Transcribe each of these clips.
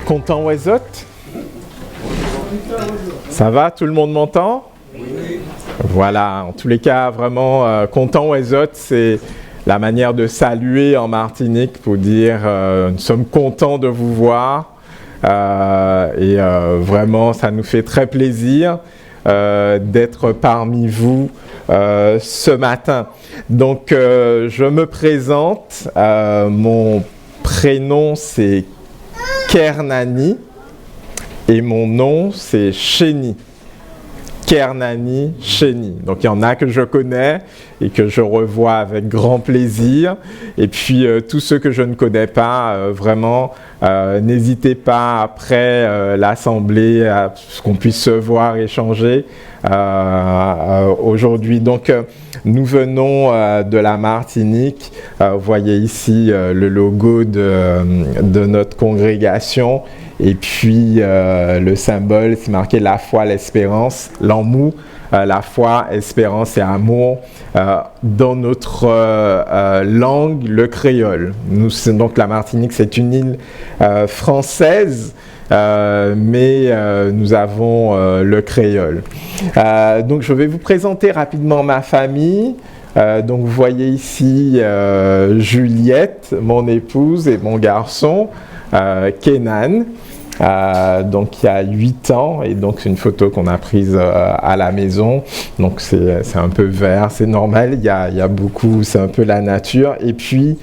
Content Wezot? Ça va? Tout le monde m'entend? Oui. Voilà, en tous les cas, vraiment, Content Wezot, c'est la manière de saluer en Martinique pour dire nous sommes contents de vous voir. Vraiment, ça nous fait très plaisir d'être parmi vous ce matin. Donc, je me présente. Mon prénom, c'est Kernani et mon nom, c'est Chéni. Kernani, Chéni. Donc, il y en a que je connais et que je revois avec grand plaisir. Et puis, tous ceux que je ne connais pas, vraiment, n'hésitez pas après l'assemblée à ce qu'on puisse se voir, échanger aujourd'hui. Donc, nous venons de la Martinique. Vous voyez ici le logo de notre congrégation. Et puis, le symbole, c'est marqué la foi, l'espérance, l'AMOU, la foi, espérance et amour, dans notre langue, le créole. Donc, la Martinique, c'est une île française, mais nous avons le créole. Donc, je vais vous présenter rapidement ma famille. Donc, vous voyez ici Juliette, mon épouse, et mon garçon, Kenan. Donc il y a 8 ans, et donc c'est une photo qu'on a prise à la maison. Donc c'est un peu vert, c'est normal, il y a beaucoup, c'est un peu la nature. Et puis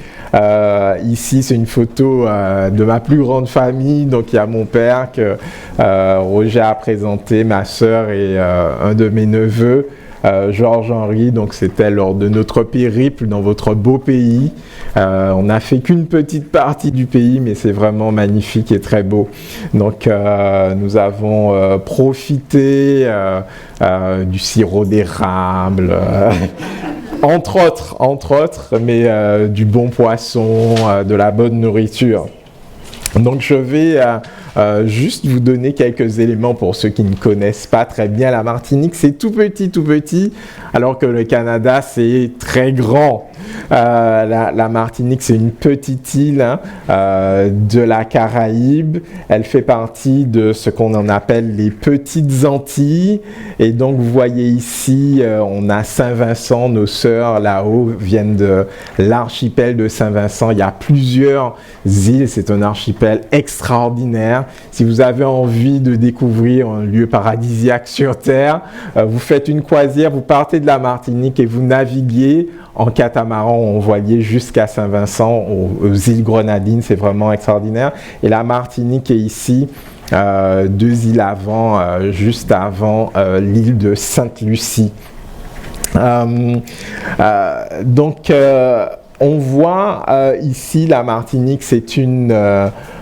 ici c'est une photo de ma plus grande famille. Donc il y a mon père que Roger a présenté, ma sœur et un de mes neveux, Georges-Henri. Donc c'était lors de notre périple dans votre beau pays. On n'a fait qu'une petite partie du pays, mais c'est vraiment magnifique et très beau. Donc nous avons profité du sirop d'érable, entre autres, mais du bon poisson, de la bonne nourriture. Donc je vais juste vous donner quelques éléments pour ceux qui ne connaissent pas très bien la Martinique. C'est tout petit, alors que le Canada, c'est très grand. La Martinique, c'est une petite île de la Caraïbe. Elle fait partie de ce qu'on en appelle les Petites Antilles. Et donc, vous voyez ici, on a Saint-Vincent. Nos sœurs là-haut viennent de l'archipel de Saint-Vincent. Il y a plusieurs îles. C'est un archipel extraordinaire. Si vous avez envie de découvrir un lieu paradisiaque sur Terre, vous faites une croisière, vous partez de la Martinique et vous naviguez en catamaran en voilier jusqu'à Saint-Vincent, aux îles Grenadines. C'est vraiment extraordinaire. Et la Martinique est ici, 2 îles avant, juste avant l'île de Sainte-Lucie. Donc, on voit ici la Martinique, c'est une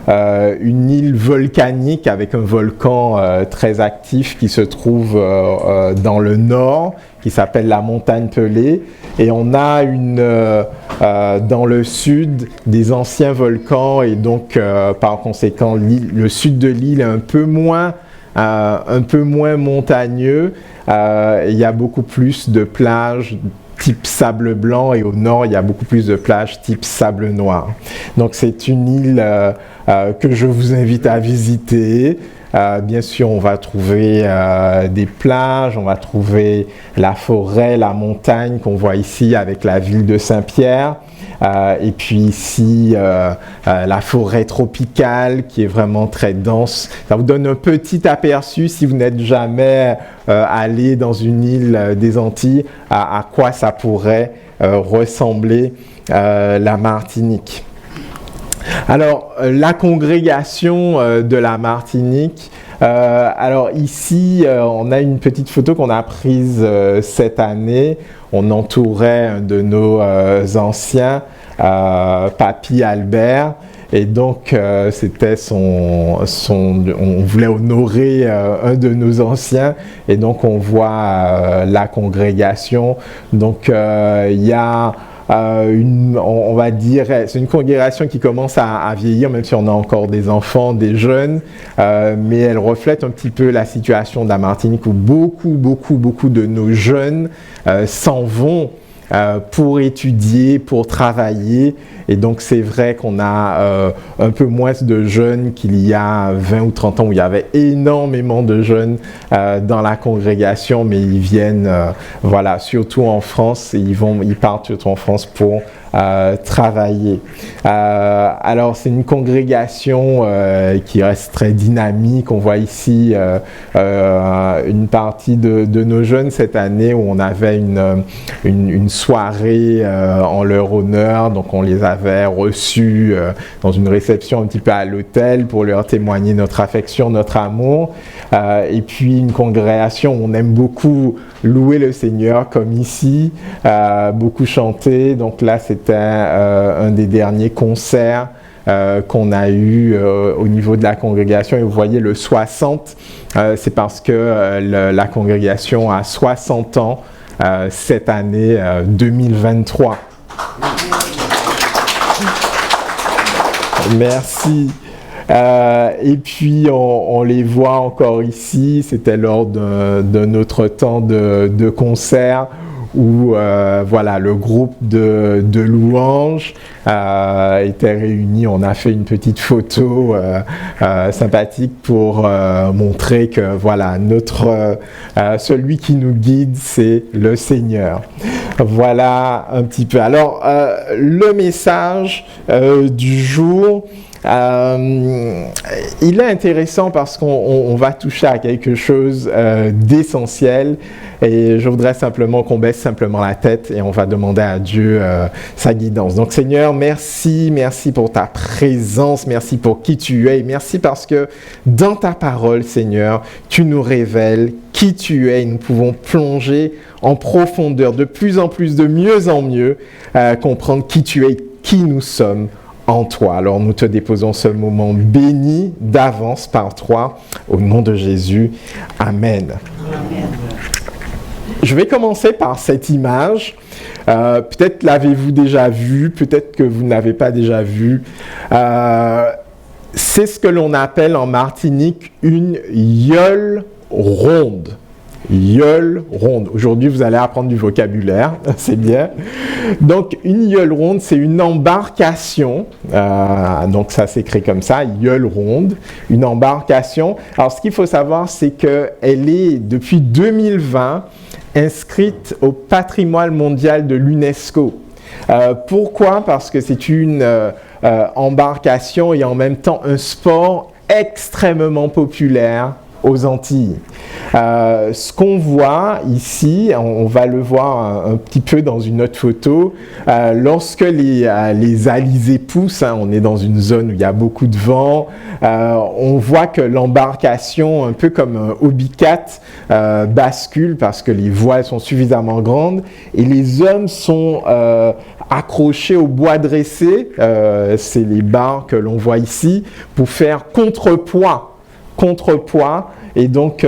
île volcanique avec un volcan très actif qui se trouve dans le nord, qui s'appelle la montagne Pelée. Et on a dans le sud des anciens volcans, et donc par conséquent le sud de l'île est un peu moins montagneux. Il y a beaucoup plus de plages type sable blanc, et au nord il y a beaucoup plus de plages type sable noir. Donc c'est une île que je vous invite à visiter. Bien sûr, on va trouver des plages, on va trouver la forêt, la montagne qu'on voit ici avec la ville de Saint-Pierre. Et puis ici, la forêt tropicale qui est vraiment très dense. Ça vous donne un petit aperçu, si vous n'êtes jamais allé dans une île des Antilles, à quoi ça pourrait ressembler la Martinique. Alors, la congrégation de la Martinique, alors ici, on a une petite photo qu'on a prise cette année. On entourait un de nos anciens, Papy Albert. Et donc, c'était on voulait honorer un de nos anciens. Et donc, on voit la congrégation. Donc, il y a on va dire, c'est une congrégation qui commence à vieillir, même si on a encore des enfants, des jeunes, mais elle reflète un petit peu la situation de la Martinique où beaucoup de nos jeunes s'en vont pour étudier, pour travailler. Et donc, c'est vrai qu'on a un peu moins de jeunes qu'il y a 20 ou 30 ans où il y avait énormément de jeunes dans la congrégation, mais ils viennent, voilà, surtout en France, et ils partent surtout en France pour travailler. Alors, c'est une congrégation qui reste très dynamique. On voit ici une partie de nos jeunes cette année où on avait une soirée en leur honneur. Donc, on les avait reçus dans une réception un petit peu à l'hôtel pour leur témoigner notre affection, notre amour. Et puis, une congrégation où on aime beaucoup louer le Seigneur, comme ici, beaucoup chanter. Donc là, c'était un des derniers concerts qu'on a eu au niveau de la congrégation. Et vous voyez, le 60, c'est parce que la congrégation a 60 ans cette année 2023. Merci. Et puis on les voit encore ici, c'était lors de notre temps de concert où voilà, le groupe de louanges était réuni. On a fait une petite photo sympathique pour montrer que voilà, celui qui nous guide, c'est le Seigneur. Voilà un petit peu. Alors, le message du jour, il est intéressant parce qu'on va toucher à quelque chose d'essentiel, et je voudrais simplement qu'on baisse simplement la tête et on va demander à Dieu sa guidance. Donc Seigneur, merci pour ta présence, merci pour qui tu es, et merci parce que dans ta parole, Seigneur, tu nous révèles qui tu es, et nous pouvons plonger en profondeur, de plus en plus, de mieux en mieux, comprendre qui tu es, qui nous sommes en toi. Alors nous te déposons ce moment béni d'avance par toi, au nom de Jésus. Amen. Amen. Je vais commencer par cette image. Peut-être l'avez-vous déjà vue, peut-être que vous ne l'avez pas déjà vue. C'est ce que l'on appelle en Martinique une yeule ronde. Yeule ronde. Aujourd'hui, vous allez apprendre du vocabulaire, c'est bien. Donc, une yeule ronde, c'est une embarcation. Donc, ça s'écrit comme ça, yeule ronde, une embarcation. Alors, ce qu'il faut savoir, c'est qu'elle est, depuis 2020, inscrite au patrimoine mondial de l'UNESCO. Pourquoi? Parce que c'est une embarcation et en même temps un sport extrêmement populaire aux Antilles. Ce qu'on voit ici, on va le voir un petit peu dans une autre photo, lorsque les alizés poussent, on est dans une zone où il y a beaucoup de vent, on voit que l'embarcation, un peu comme un hobbycat, bascule parce que les voiles sont suffisamment grandes et les hommes sont accrochés au bois dressé, c'est les barres que l'on voit ici, pour faire contrepoids, et donc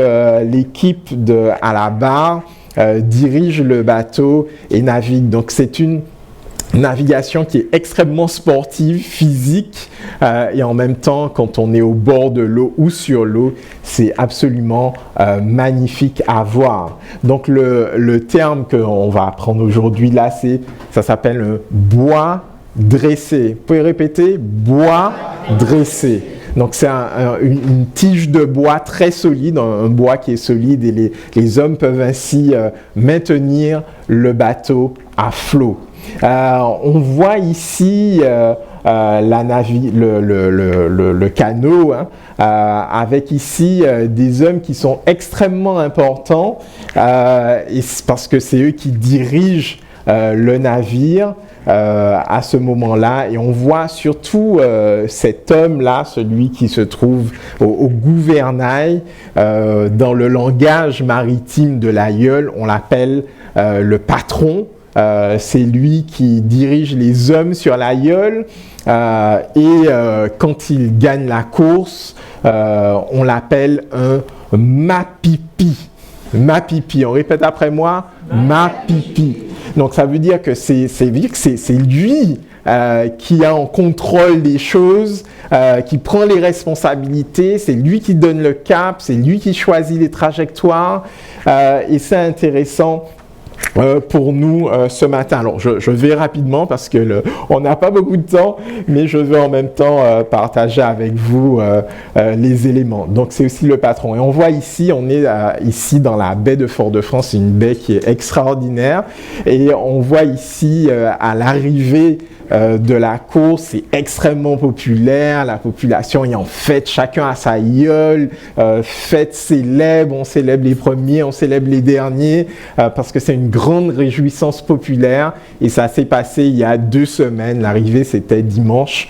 l'équipe à la barre dirige le bateau et navigue. Donc c'est une navigation qui est extrêmement sportive, physique, et en même temps, quand on est au bord de l'eau ou sur l'eau, c'est absolument magnifique à voir. Donc le terme qu'on va apprendre aujourd'hui là, ça s'appelle un bois dressé. Vous pouvez répéter? Bois dressé. Donc c'est une tige de bois très solide, un bois qui est solide, et les hommes peuvent ainsi maintenir le bateau à flot. On voit ici le canot, avec ici des hommes qui sont extrêmement importants, et parce que c'est eux qui dirigent le navire à ce moment-là, et on voit surtout cet homme-là, celui qui se trouve au gouvernail, dans le langage maritime de la yeule, on l'appelle le patron. C'est lui qui dirige les hommes sur la yeule, et quand il gagne la course, on l'appelle un mapipi. Mapipi, on répète après moi, mapipi. Donc ça veut dire que c'est lui qui a en contrôle des choses, qui prend les responsabilités, c'est lui qui donne le cap, c'est lui qui choisit les trajectoires, et c'est intéressant pour nous ce matin. Alors, je vais rapidement parce que on n'a pas beaucoup de temps, mais je veux en même temps partager avec vous les éléments. Donc, c'est aussi le patron. Et on voit ici, on est ici dans la baie de Fort-de-France, une baie qui est extraordinaire. Et on voit ici à l'arrivée de la course, c'est extrêmement populaire, la population est en fête, chacun a sa gueule, fête célèbre, on célèbre les premiers, on célèbre les derniers, parce que c'est une grande réjouissance populaire, et ça s'est passé il y a 2 semaines, l'arrivée c'était dimanche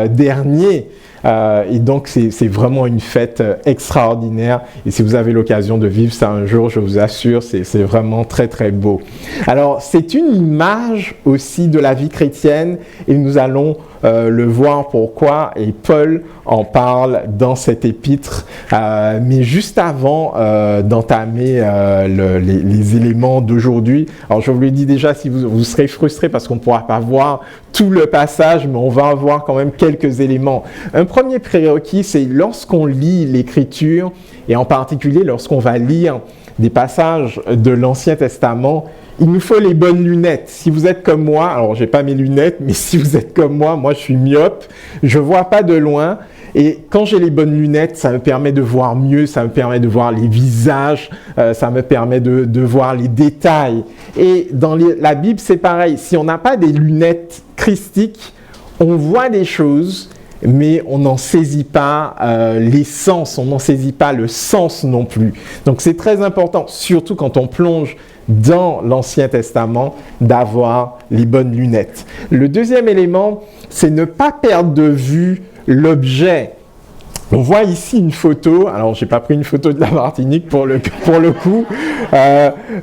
dernier. Et donc, c'est vraiment une fête extraordinaire. Et si vous avez l'occasion de vivre ça un jour, je vous assure, c'est vraiment très, très beau. Alors, c'est une image aussi de la vie chrétienne et nous allons le voir pourquoi. Et Paul en parle dans cet épître. Mais juste avant d'entamer les éléments d'aujourd'hui, alors je vous le dis déjà, si vous serez frustrés parce qu'on ne pourra pas voir tout le passage, mais on va avoir quand même quelques éléments. Un premier prérequis, c'est lorsqu'on lit l'Écriture, et en particulier lorsqu'on va lire des passages de l'Ancien Testament, il nous faut les bonnes lunettes. Si vous êtes comme moi, alors j'ai pas mes lunettes, mais si vous êtes comme moi je suis myope, je vois pas de loin. Et quand j'ai les bonnes lunettes, ça me permet de voir mieux, ça me permet de voir les visages, ça me permet de voir les détails. Et dans la Bible, c'est pareil. Si on n'a pas des lunettes christiques, on voit des choses, mais on n'en saisit pas l'essence, on n'en saisit pas le sens non plus. Donc c'est très important, surtout quand on plonge dans l'Ancien Testament, d'avoir les bonnes lunettes. Le deuxième élément, c'est ne pas perdre de vue l'objet. On voit ici une photo, alors j'ai pas pris une photo de la Martinique pour le coup,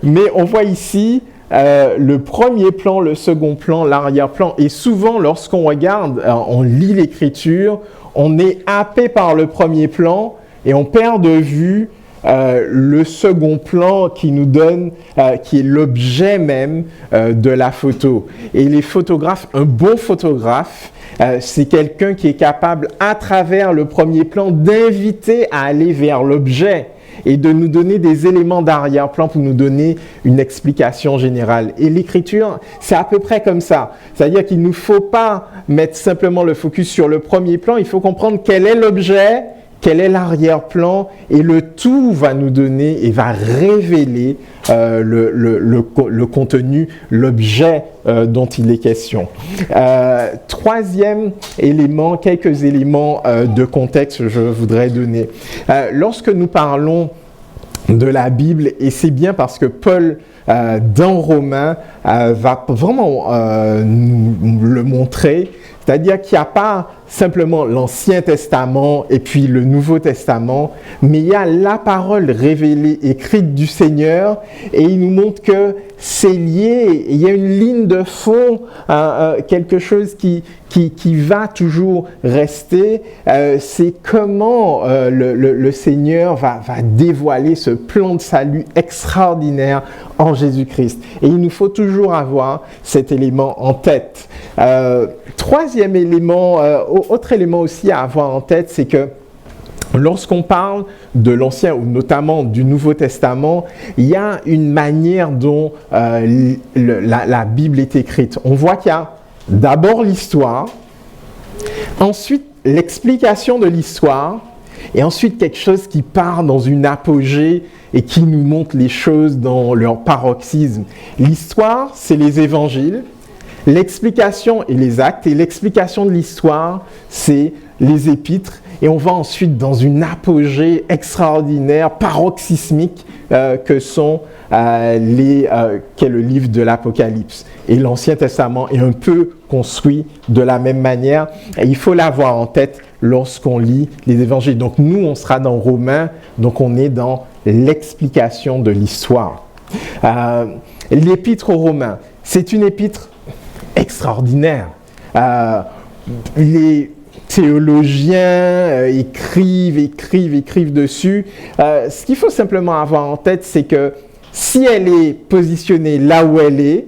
mais on voit ici le premier plan, le second plan, l'arrière-plan, et souvent lorsqu'on regarde, on lit l'Écriture, on est happé par le premier plan et on perd de vue le second plan qui nous donne, qui est l'objet même de la photo. Et les photographes, un bon photographe, c'est quelqu'un qui est capable, à travers le premier plan, d'inviter à aller vers l'objet et de nous donner des éléments d'arrière-plan pour nous donner une explication générale. Et l'Écriture, c'est à peu près comme ça. C'est-à-dire qu'il ne nous faut pas mettre simplement le focus sur le premier plan, il faut comprendre quel est l'objet, quel est l'arrière-plan, et le tout va nous donner et va révéler le contenu, l'objet dont il est question. Troisième élément, quelques éléments de contexte que je voudrais donner. Lorsque nous parlons de la Bible, et c'est bien parce que Paul, dans Romains, va vraiment nous le montrer, c'est-à-dire qu'il n'y a pas simplement l'Ancien Testament et puis le Nouveau Testament, mais il y a la parole révélée, écrite du Seigneur, et il nous montre que c'est lié, il y a une ligne de fond, quelque chose qui va toujours rester, c'est comment le Seigneur va dévoiler ce plan de salut extraordinaire en Jésus-Christ. Et il nous faut toujours avoir cet élément en tête. Troisième élément, autre élément aussi à avoir en tête, c'est que lorsqu'on parle de l'Ancien ou notamment du Nouveau Testament, il y a une manière dont la Bible est écrite. On voit qu'il y a d'abord l'histoire, ensuite l'explication de l'histoire, et ensuite quelque chose qui part dans une apogée et qui nous montre les choses dans leur paroxysme. L'histoire, c'est les évangiles. L'explication et les actes, et l'explication de l'histoire, c'est les épîtres. Et on va ensuite dans une apogée extraordinaire, paroxysmique, qu'est le livre de l'Apocalypse. Et l'Ancien Testament est un peu construit de la même manière. Et il faut l'avoir en tête lorsqu'on lit les évangiles. Donc nous, on sera dans Romains, donc on est dans l'explication de l'histoire. L'épître aux Romains, c'est une épître extraordinaire. Les théologiens écrivent dessus. Ce qu'il faut simplement avoir en tête, c'est que si elle est positionnée là où elle est,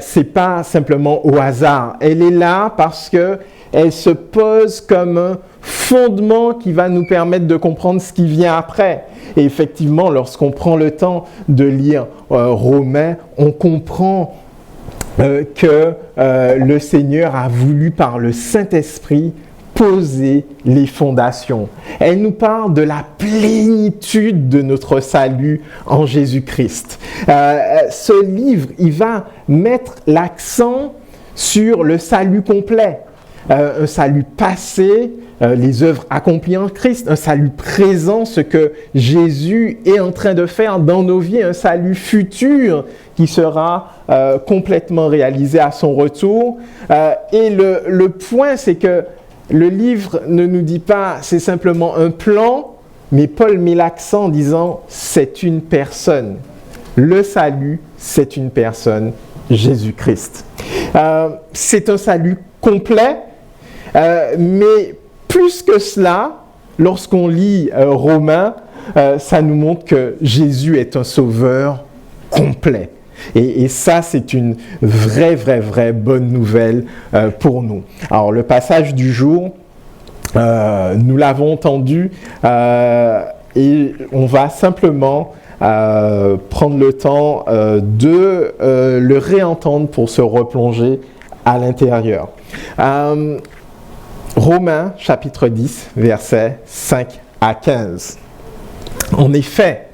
c'est pas simplement au hasard. Elle est là parce que elle se pose comme un fondement qui va nous permettre de comprendre ce qui vient après. Et effectivement, lorsqu'on prend le temps de lire Romains, on comprend que le Seigneur a voulu par le Saint-Esprit poser les fondations. Elle nous parle de la plénitude de notre salut en Jésus-Christ. Ce livre, il va mettre l'accent sur le salut complet. Un salut passé, les œuvres accomplies en Christ, un salut présent, ce que Jésus est en train de faire dans nos vies, un salut futur qui sera complètement réalisé à son retour. Et le point, c'est que le livre ne nous dit pas c'est simplement un plan, mais Paul met l'accent en disant c'est une personne. Le salut, c'est une personne, Jésus-Christ. C'est un salut complet. Mais plus que cela, lorsqu'on lit Romains, ça nous montre que Jésus est un sauveur complet. Et ça, c'est une vraie bonne nouvelle pour nous. Alors, le passage du jour, nous l'avons entendu et on va simplement prendre le temps de le réentendre pour se replonger à l'intérieur. Romains chapitre 10, versets 5 à 15. En effet,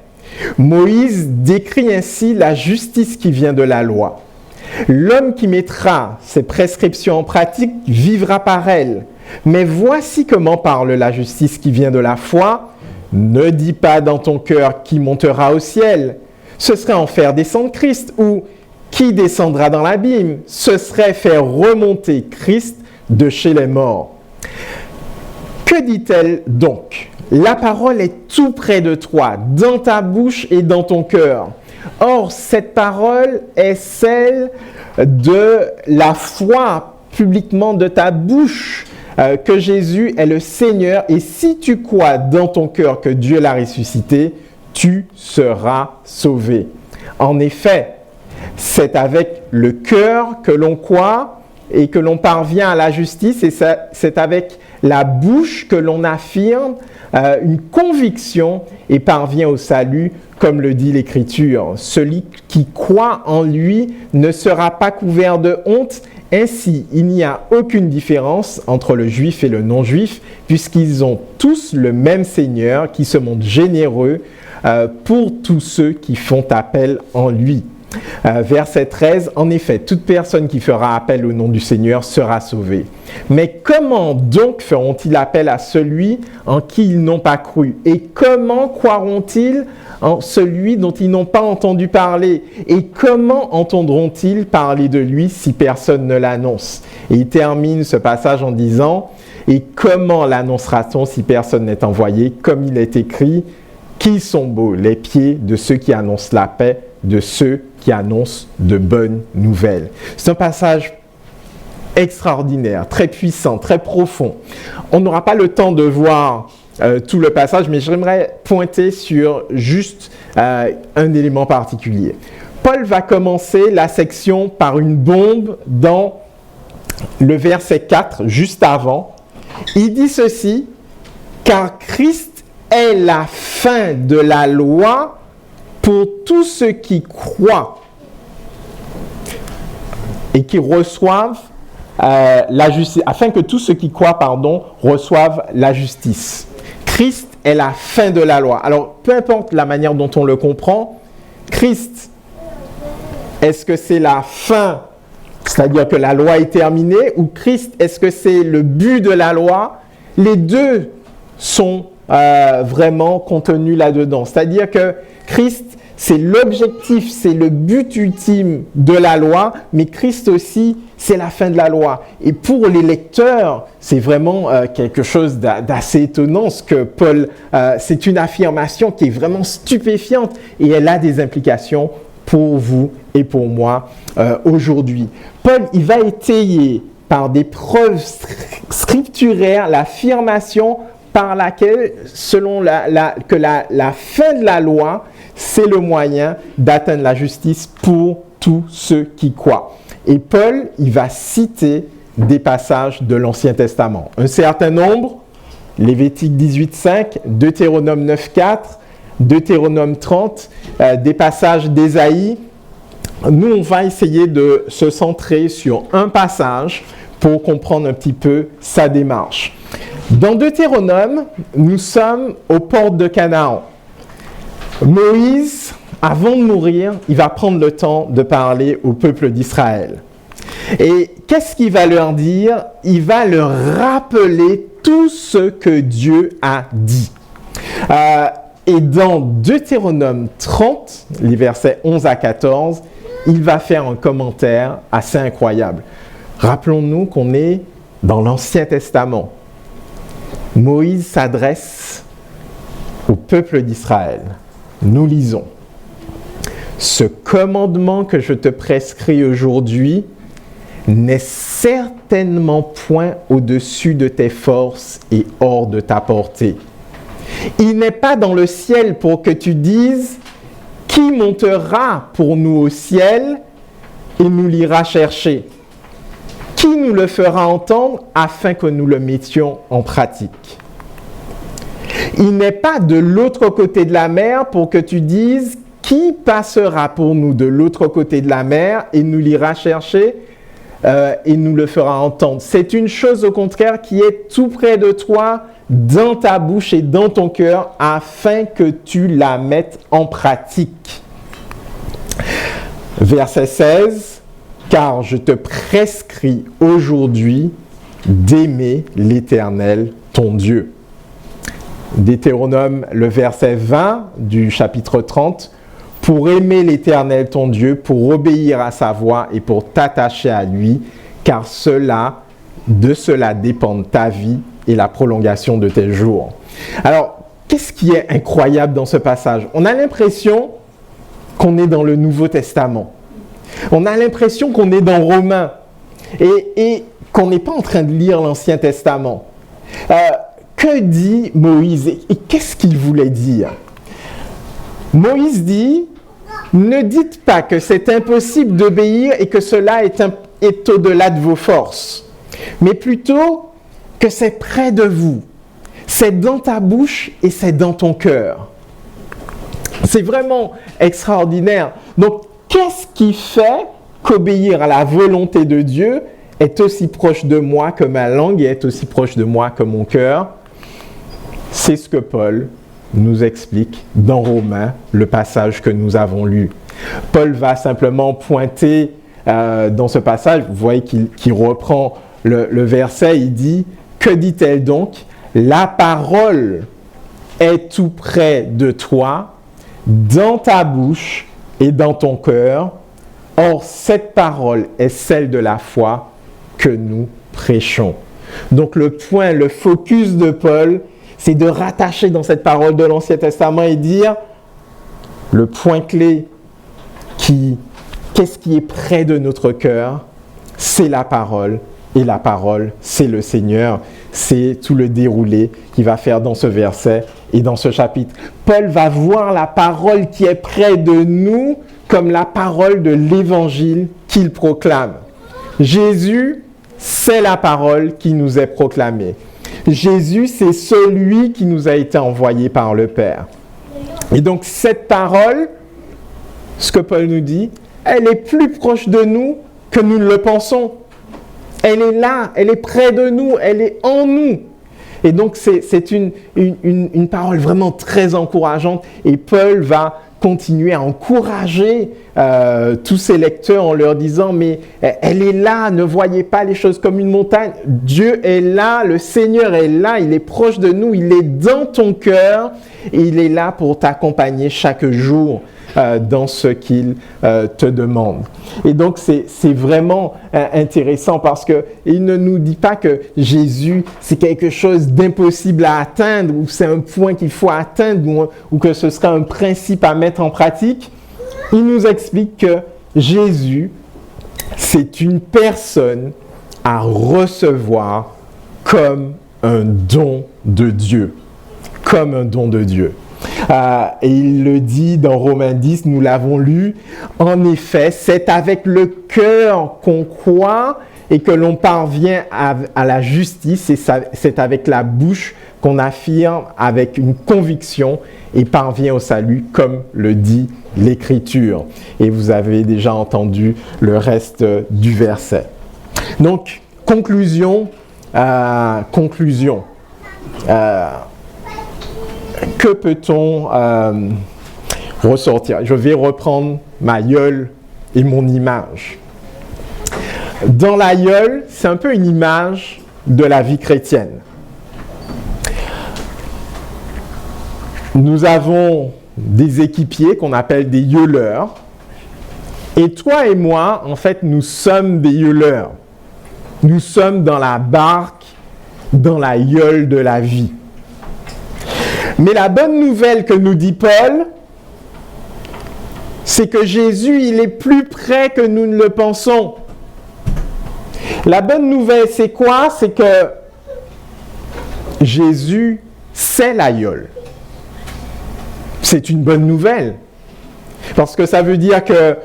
Moïse décrit ainsi la justice qui vient de la loi. L'homme qui mettra ses prescriptions en pratique vivra par elles. Mais voici comment parle la justice qui vient de la foi. Ne dis pas dans ton cœur qui montera au ciel. Ce serait en faire descendre Christ, ou qui descendra dans l'abîme. Ce serait faire remonter Christ de chez les morts. Que dit-elle donc ? La parole est tout près de toi, dans ta bouche et dans ton cœur. Or, cette parole est celle de la foi publiquement de ta bouche, que Jésus est le Seigneur. Et si tu crois dans ton cœur que Dieu l'a ressuscité, tu seras sauvé. En effet, c'est avec le cœur que l'on croit et que l'on parvient à la justice, et c'est avec la bouche que l'on affirme une conviction et parvient au salut, comme le dit l'Écriture. Celui qui croit en lui ne sera pas couvert de honte. Ainsi, il n'y a aucune différence entre le juif et le non-juif, puisqu'ils ont tous le même Seigneur qui se montre généreux pour tous ceux qui font appel en lui. Verset 13, en effet, toute personne qui fera appel au nom du Seigneur sera sauvée. Mais comment donc feront-ils appel à celui en qui ils n'ont pas cru? Et comment croiront-ils en celui dont ils n'ont pas entendu parler? Et comment entendront-ils parler de lui si personne ne l'annonce? Et il termine ce passage en disant, et comment l'annoncera-t-on si personne n'est envoyé? Comme il est écrit, qu'ils sont beaux les pieds de ceux qui annoncent la paix, de ceux qui annoncent de bonnes nouvelles. C'est un passage extraordinaire, très puissant, très profond. On n'aura pas le temps de voir tout le passage, mais j'aimerais pointer sur juste un élément particulier. Paul va commencer la section par une bombe dans le verset 4, juste avant. Il dit ceci, « Car Christ est la fin de la loi pour tous ceux qui croient et qui reçoivent la justice, afin que tous ceux qui croient, reçoivent la justice. » Christ est la fin de la loi. Alors, peu importe la manière dont on le comprend, Christ, est-ce que c'est la fin, c'est-à-dire que la loi est terminée, ou Christ, est-ce que c'est le but de la loi? Les deux sont vraiment contenus là-dedans. C'est-à-dire que Christ, c'est l'objectif, c'est le but ultime de la loi, mais Christ aussi, c'est la fin de la loi. Et pour les lecteurs, c'est vraiment quelque chose d'assez étonnant, ce que Paul, c'est une affirmation qui est vraiment stupéfiante et elle a des implications pour vous et pour moi aujourd'hui. Paul, il va étayer par des preuves scripturaires l'affirmation par laquelle, selon la fin de la loi, c'est le moyen d'atteindre la justice pour tous ceux qui croient. Et Paul, il va citer des passages de l'Ancien Testament. Un certain nombre, Lévitique 18:5, Deutéronome 9:4, Deutéronome 30, des passages d'Ésaïe. Nous, on va essayer de se centrer sur un passage pour comprendre un petit peu sa démarche. Dans Deutéronome, nous sommes aux portes de Canaan. Moïse, avant de mourir, il va prendre le temps de parler au peuple d'Israël. Et qu'est-ce qu'il va leur dire? Il va leur rappeler tout ce que Dieu a dit. Et dans Deutéronome 30, les versets 11 à 14, il va faire un commentaire assez incroyable. Rappelons-nous qu'on est dans l'Ancien Testament. Moïse s'adresse au peuple d'Israël. Nous lisons. « Ce commandement que je te prescris aujourd'hui n'est certainement point au-dessus de tes forces et hors de ta portée. Il n'est pas dans le ciel pour que tu dises « Qui montera pour nous au ciel et nous l'ira chercher? Qui nous le fera entendre afin que nous le mettions en pratique? Il n'est pas de l'autre côté de la mer pour que tu dises « Qui passera pour nous de l'autre côté de la mer et nous l'ira chercher et nous le fera entendre. » C'est une chose au contraire qui est tout près de toi, dans ta bouche et dans ton cœur, afin que tu la mettes en pratique. Verset 16. « Car je te prescris aujourd'hui d'aimer l'Éternel, ton Dieu. » Deutéronome, le verset 20 du chapitre 30. « Pour aimer l'Éternel, ton Dieu, pour obéir à sa voix et pour t'attacher à lui, car de cela dépendent ta vie et la prolongation de tes jours. » Alors, qu'est-ce qui est incroyable dans ce passage? On a l'impression qu'on est dans le Nouveau Testament. On a l'impression qu'on est dans Romains et qu'on n'est pas en train de lire l'Ancien Testament. Que dit Moïse et qu'est-ce qu'il voulait dire? Moïse dit, ne dites pas que c'est impossible d'obéir et que cela est au-delà de vos forces, mais plutôt que c'est près de vous, c'est dans ta bouche et c'est dans ton cœur. C'est vraiment extraordinaire. Donc, qu'est-ce qui fait qu'obéir à la volonté de Dieu est aussi proche de moi que ma langue et est aussi proche de moi que mon cœur? C'est ce que Paul nous explique dans Romains, le passage que nous avons lu. Paul va simplement pointer dans ce passage, vous voyez qu'il reprend le verset, il dit « Que dit-elle donc? La parole est tout près de toi, dans ta bouche et dans ton cœur. Or, cette parole est celle de la foi que nous prêchons. » Donc le point, le focus de Paul, c'est de rattacher dans cette parole de l'Ancien Testament et dire le point clé, qu'est-ce qui est près de notre cœur? C'est la parole. Et la parole, c'est le Seigneur. C'est tout le déroulé qu'il va faire dans ce verset et dans ce chapitre. Paul va voir la parole qui est près de nous comme la parole de l'Évangile qu'il proclame. Jésus, c'est la parole qui nous est proclamée. Jésus, c'est celui qui nous a été envoyé par le Père. Et donc, cette parole, ce que Paul nous dit, elle est plus proche de nous que nous ne le pensons. Elle est là, elle est près de nous, elle est en nous. Et donc, c'est une parole vraiment très encourageante. Et Paul va continuer à encourager tous ses lecteurs en leur disant « Mais elle est là, ne voyez pas les choses comme une montagne. Dieu est là, le Seigneur est là, il est proche de nous, il est dans ton cœur et il est là pour t'accompagner chaque jour. » dans ce qu'il te demande. Et donc, c'est vraiment intéressant parce qu'il ne nous dit pas que Jésus, c'est quelque chose d'impossible à atteindre ou c'est un point qu'il faut atteindre ou que ce sera un principe à mettre en pratique. Il nous explique que Jésus, c'est une personne à recevoir comme un don de Dieu. Comme un don de Dieu. Et il le dit dans Romains 10, nous l'avons lu. En effet, c'est avec le cœur qu'on croit et que l'on parvient à la justice, et c'est avec la bouche qu'on affirme avec une conviction et parvient au salut, comme le dit l'Écriture. Et vous avez déjà entendu le reste du verset. Donc, conclusion. Que peut-on ressortir? Je vais reprendre ma gueule et mon image. Dans la gueule, c'est un peu une image de la vie chrétienne. Nous avons des équipiers qu'on appelle des gueuleurs. Et toi et moi, en fait, nous sommes des gueuleurs. Nous sommes dans la barque, dans la gueule de la vie. Mais la bonne nouvelle que nous dit Paul, c'est que Jésus, il est plus près que nous ne le pensons. La bonne nouvelle, c'est quoi? C'est que Jésus, c'est la gueule. C'est une bonne nouvelle. Parce que ça veut dire que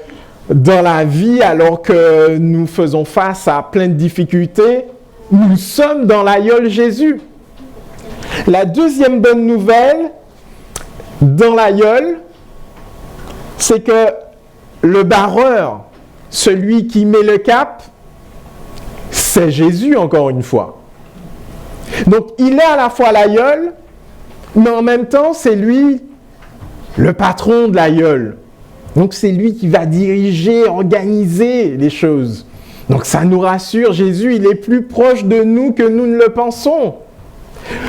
dans la vie, alors que nous faisons face à plein de difficultés, nous sommes dans la gueule Jésus. La deuxième bonne nouvelle, dans la gueule, c'est que le barreur, celui qui met le cap, c'est Jésus encore une fois. Donc il est à la fois la gueule, mais en même temps c'est lui le patron de la gueule. Donc c'est lui qui va diriger, organiser les choses. Donc ça nous rassure, Jésus il est plus proche de nous que nous ne le pensons.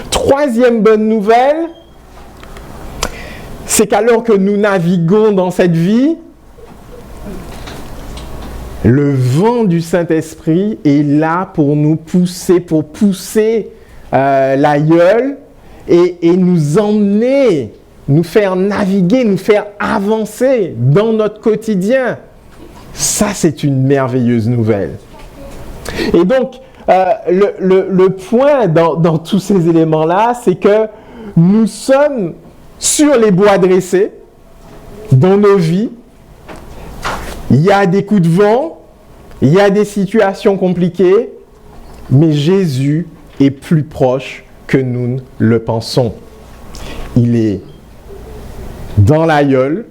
Troisième bonne nouvelle, c'est qu'alors que nous naviguons dans cette vie, le vent du Saint-Esprit est là pour nous pousser, pour pousser la gueule et nous emmener, nous faire naviguer, nous faire avancer dans notre quotidien. Ça, c'est une merveilleuse nouvelle. Et donc, le point dans tous ces éléments-là, c'est que nous sommes sur les bois dressés dans nos vies. Il y a des coups de vent, il y a des situations compliquées, mais Jésus est plus proche que nous ne le pensons. Il est dans la gueule,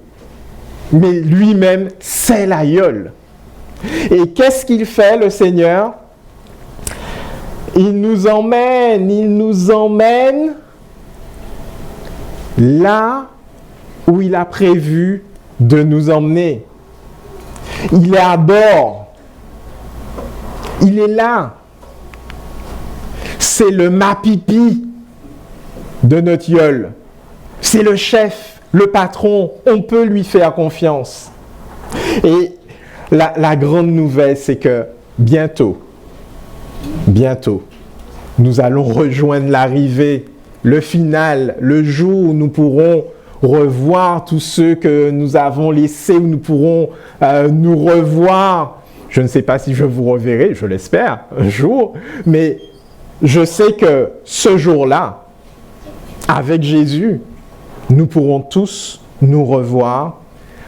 mais lui-même, c'est la gueule. Et qu'est-ce qu'il fait, le Seigneur? Il nous emmène là où il a prévu de nous emmener. Il est à bord. Il est là. C'est le mapipi de notre gueule. C'est le chef, le patron. On peut lui faire confiance. Et la grande nouvelle, c'est que bientôt, nous allons rejoindre l'arrivée, le final, le jour où nous pourrons revoir tous ceux que nous avons laissés, où nous pourrons nous revoir. Je ne sais pas si je vous reverrai, je l'espère, un jour, mais je sais que ce jour-là, avec Jésus, nous pourrons tous nous revoir,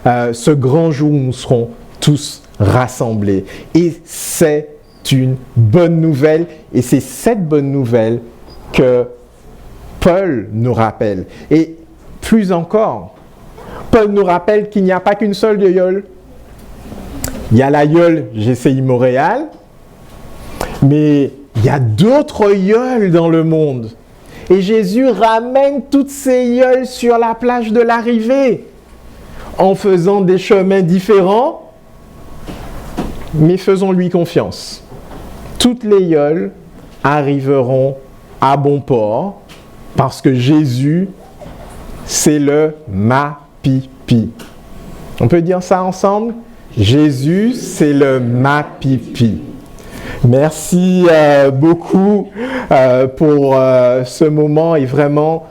ce grand jour où nous serons tous rassemblés. Et c'est une bonne nouvelle, et c'est cette bonne nouvelle que Paul nous rappelle. Et plus encore, Paul nous rappelle qu'il n'y a pas qu'une seule gueule. Il y a la gueule GCI Montréal, mais il y a d'autres gueules dans le monde. Et Jésus ramène toutes ces gueules sur la plage de l'arrivée, en faisant des chemins différents, mais faisons-lui confiance. Toutes les gueules arriveront à bon port, parce que Jésus, c'est le Mapipi. On peut dire ça ensemble? Jésus, c'est le Mapipi. Merci beaucoup pour ce moment et vraiment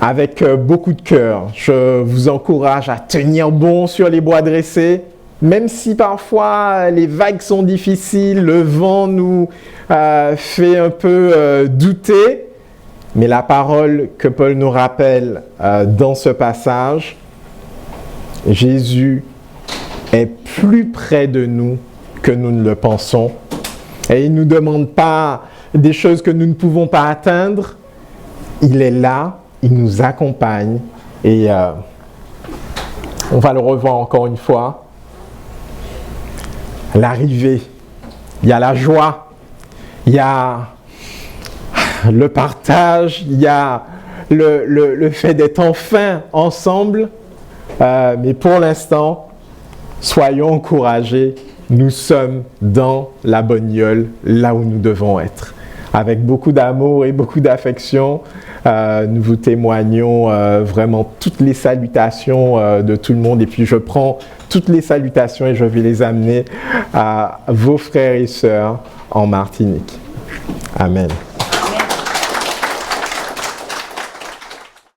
avec beaucoup de cœur. Je vous encourage à tenir bon sur les bois dressés, même si parfois les vagues sont difficiles, le vent nous fait un peu douter. Mais la parole que Paul nous rappelle dans ce passage, Jésus est plus près de nous que nous ne le pensons. Et il ne nous demande pas des choses que nous ne pouvons pas atteindre. Il est là, il nous accompagne. Et on va le revoir encore une fois. L'arrivée, il y a la joie, il y a le partage, il y a le fait d'être enfin ensemble. Mais pour l'instant, soyons encouragés. Nous sommes dans la bonniole, là où nous devons être. Avec beaucoup d'amour et beaucoup d'affection, nous vous témoignons vraiment toutes les salutations de tout le monde. Et puis je prends toutes les salutations et je vais les amener à vos frères et sœurs en Martinique. Amen.